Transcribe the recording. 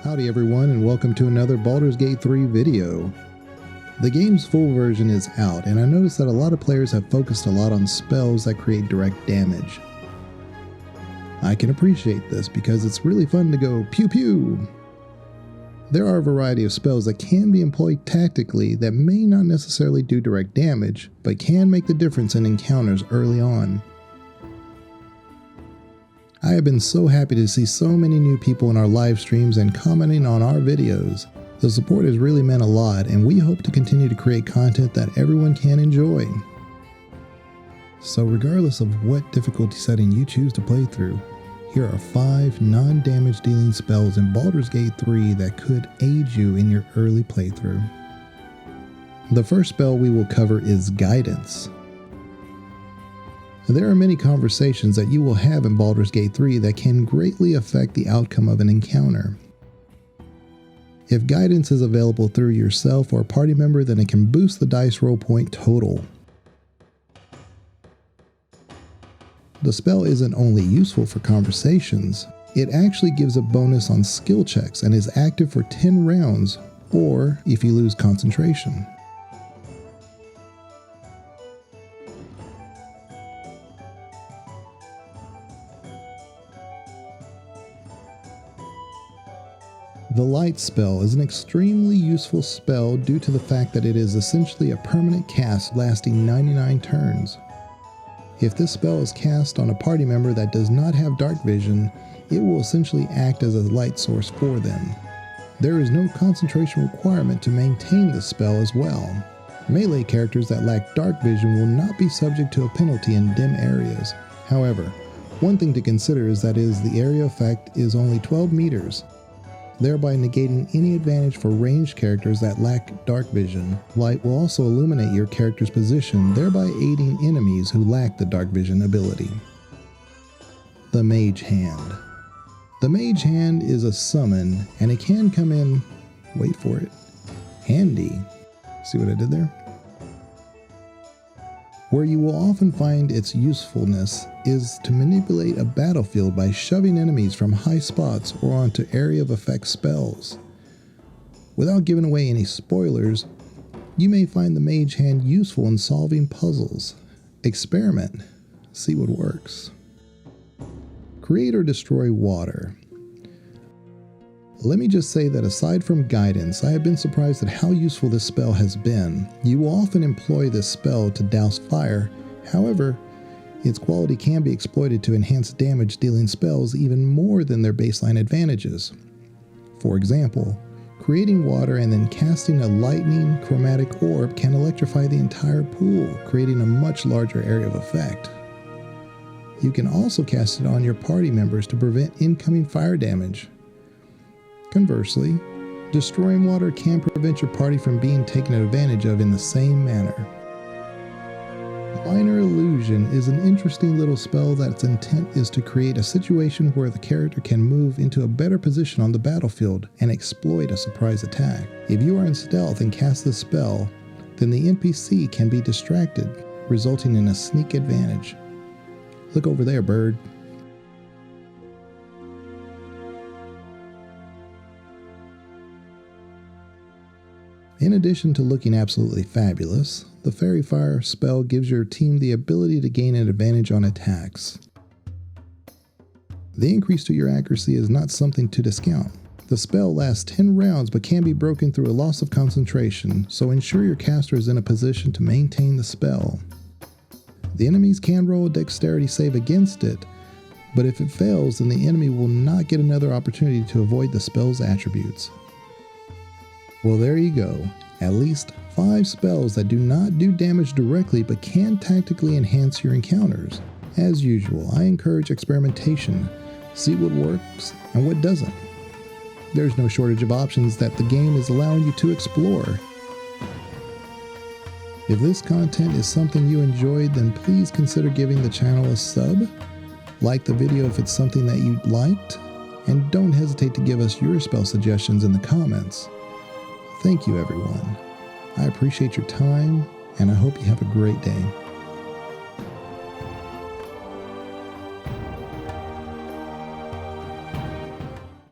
Howdy everyone, and welcome to another Baldur's Gate 3 video. The game's full version is out, and I noticed that a lot of players have focused a lot on spells that create direct damage. I can appreciate this because it's really fun to go pew pew. There are a variety of spells that can be employed tactically that may not necessarily do direct damage, but can make the difference in encounters early on. I have been so happy to see so many new people in our live streams and commenting on our videos. The support has really meant a lot, and we hope to continue to create content that everyone can enjoy. So regardless of what difficulty setting you choose to play through, here are 5 non-damage dealing spells in Baldur's Gate 3 that could aid you in your early playthrough. The first spell we will cover is Guidance. There are many conversations that you will have in Baldur's Gate 3 that can greatly affect the outcome of an encounter. If guidance is available through yourself or a party member, then it can boost the dice roll point total. The spell isn't only useful for conversations, it actually gives a bonus on skill checks and is active for 10 rounds, or if you lose concentration. The Light spell is an extremely useful spell due to the fact that it is essentially a permanent cast lasting 99 turns. If this spell is cast on a party member that does not have dark vision, it will essentially act as a light source for them. There is no concentration requirement to maintain this spell as well. Melee characters that lack dark vision will not be subject to a penalty in dim areas. However, one thing to consider is that the area effect is only 12 meters. Thereby negating any advantage for ranged characters that lack dark vision. Light will also illuminate your character's position, thereby aiding enemies who lack the dark vision ability. The Mage Hand. The Mage Hand is a summon, and it can come in, wait for it, handy. See what I did there? Where you will often find its usefulness is to manipulate a battlefield by shoving enemies from high spots or onto area of effect spells. Without giving away any spoilers, you may find the Mage Hand useful in solving puzzles. Experiment, see what works. Create or destroy water. Let me just say that aside from guidance, I have been surprised at how useful this spell has been. You will often employ this spell to douse fire, however, its quality can be exploited to enhance damage dealing spells even more than their baseline advantages. For example, creating water and then casting a lightning chromatic orb can electrify the entire pool, creating a much larger area of effect. You can also cast it on your party members to prevent incoming fire damage. Conversely, destroying water can prevent your party from being taken advantage of in the same manner. Minor Illusion is an interesting little spell that its intent is to create a situation where the character can move into a better position on the battlefield and exploit a surprise attack. If you are in stealth and cast this spell, then the NPC can be distracted, resulting in a sneak advantage. Look over there, bird. In addition to looking absolutely fabulous, the Faerie Fire spell gives your team the ability to gain an advantage on attacks. The increase to your accuracy is not something to discount. The spell lasts 10 rounds but can be broken through a loss of concentration, so ensure your caster is in a position to maintain the spell. The enemies can roll a dexterity save against it, but if it fails, then the enemy will not get another opportunity to avoid the spell's attributes. Well, there you go. At least 5 spells that do not do damage directly but can tactically enhance your encounters. As usual, I encourage experimentation. See what works and what doesn't. There's no shortage of options that the game is allowing you to explore. If this content is something you enjoyed, then please consider giving the channel a sub. Like the video if it's something that you liked, and don't hesitate to give us your spell suggestions in the comments. Thank you, everyone. I appreciate your time, and I hope you have a great day.